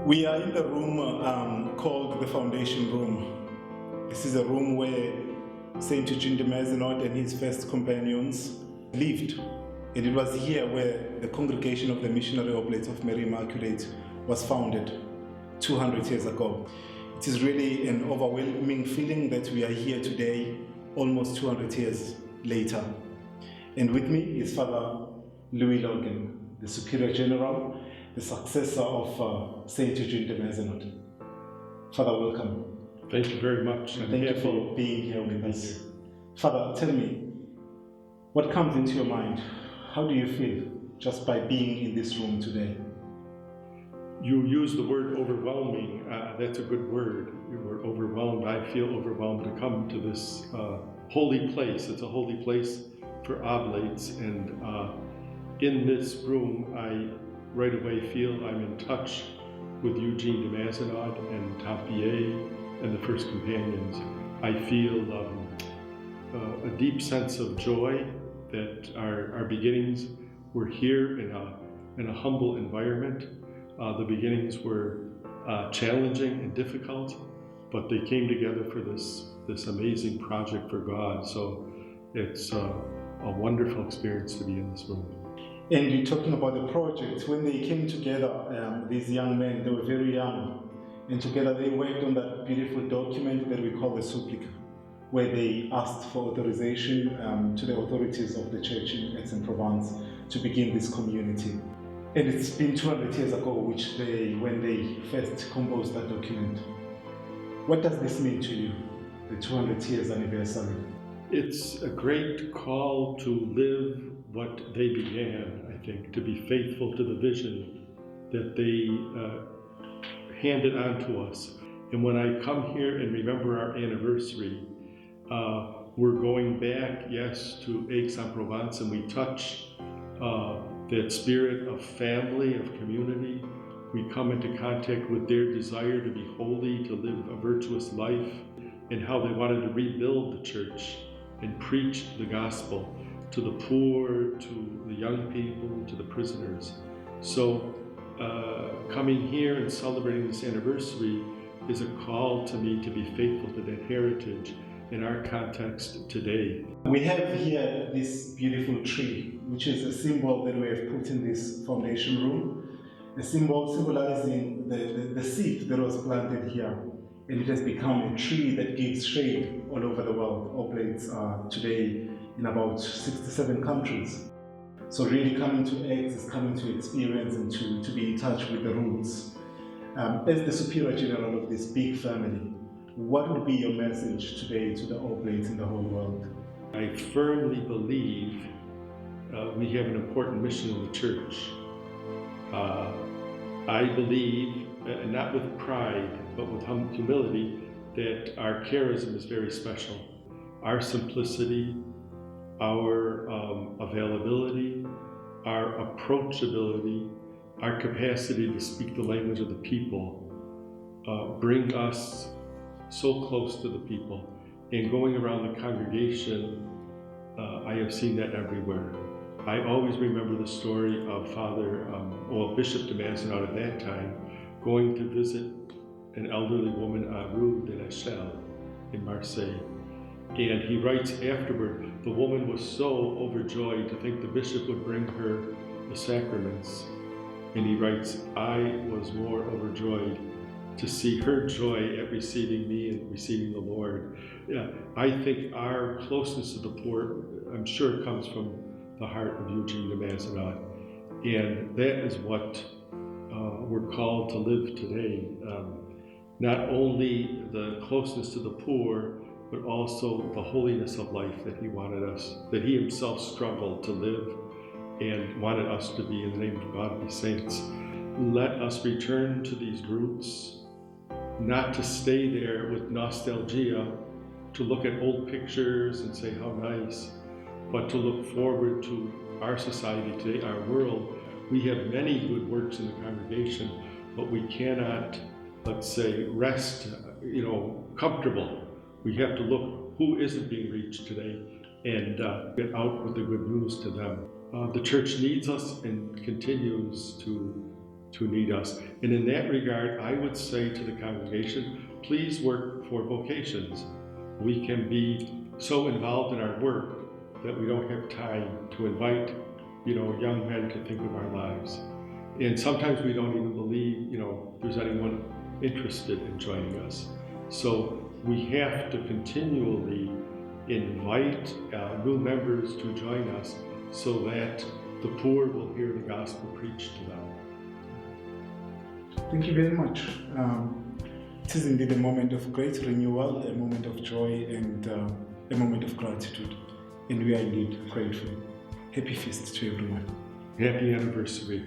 We are in the room called the Foundation Room. This is a room where Saint Eugene de Mazenod and his first companions lived. And it was here where the congregation of the Missionary Oblates of Mary Immaculate was founded 200 years ago. It is really an overwhelming feeling that we are here today, almost 200 years later. And with me is Father Lougen, the Superior General, the successor of Saint Eugene de Mazenod. Father, welcome. Thank you very much. Thank you for being here with us. Father, tell me, what comes into your mind? How do you feel just by being in this room today? You use the word overwhelming. That's a good word. You were overwhelmed. I feel overwhelmed to come to this holy place. It's a holy place for Oblates. And in this room, I right away feel I'm in touch with Eugene de Mazenod and Tempier and the First Companions. I feel a deep sense of joy that our beginnings were here in a humble environment. The beginnings were challenging and difficult, but they came together for this amazing project for God. So it's a wonderful experience to be in this room. And you're talking about the project. When they came together, these young men, they were very young, and together they worked on that beautiful document that we call the Supplica, where they asked for authorization to the authorities of the church in Aix-en-Provence to begin this community. And it's been 200 years ago when they first composed that document. What does this mean to you, the 200 years anniversary? It's a great call to live what they began, I think, to be faithful to the vision that they handed on to us. And when I come here and remember our anniversary, we're going back, yes, to Aix-en-Provence, and we touch that spirit of family, of community. We come into contact with their desire to be holy, to live a virtuous life, and how they wanted to rebuild the church and preach the gospel to the poor, to the young people, to the prisoners. So coming here and celebrating this anniversary is a call to me to be faithful to that heritage in our context today. We have here this beautiful tree, which is a symbol that we have put in this foundation room, a symbol symbolizing the seed that was planted here. And it has become a tree that gives shade all over the world. Oblates are today in about 67 countries. So really coming to Aix is coming to experience and to be in touch with the roots. As the Superior General of this big family, what would be your message today to the Oblates in the whole world? I firmly believe we have an important mission in the church. I believe, not with pride, but with humility, that our charism is very special. Our simplicity, our availability, our approachability, our capacity to speak the language of the people bring us so close to the people. And going around the congregation, I have seen that everywhere. I always remember the story of Bishop de Mazenod at that time, going to visit an elderly woman, Rue de l'Echelle, in Marseille. And he writes afterward, the woman was so overjoyed to think the bishop would bring her the sacraments. And he writes, I was more overjoyed to see her joy at receiving me and receiving the Lord. Yeah, I think our closeness to the poor, I'm sure, comes from the heart of Eugene de Mazenod. And that is what we're called to live today. Not only the closeness to the poor, but also the holiness of life that he wanted us, that he himself struggled to live and wanted us to be, in the name of God, be saints. Let us return to these roots, not to stay there with nostalgia, to look at old pictures and say how nice, but to look forward to our society today, our world. We have many good works in the congregation, but we cannot, let's say, rest, comfortable. We have to look who isn't being reached today and get out with the good news to them. The church needs us and continues to to need us. And in that regard, I would say to the congregation, please work for vocations. We can be so involved in our work that we don't have time to invite, young men to think of our lives. And sometimes we don't even believe, there's anyone interested in joining us. So we have to continually invite new members to join us so that the poor will hear the gospel preached to them. Thank you very much. It is indeed a moment of great renewal, a moment of joy, and a moment of gratitude. And we are indeed grateful. Happy feast to everyone. Happy anniversary.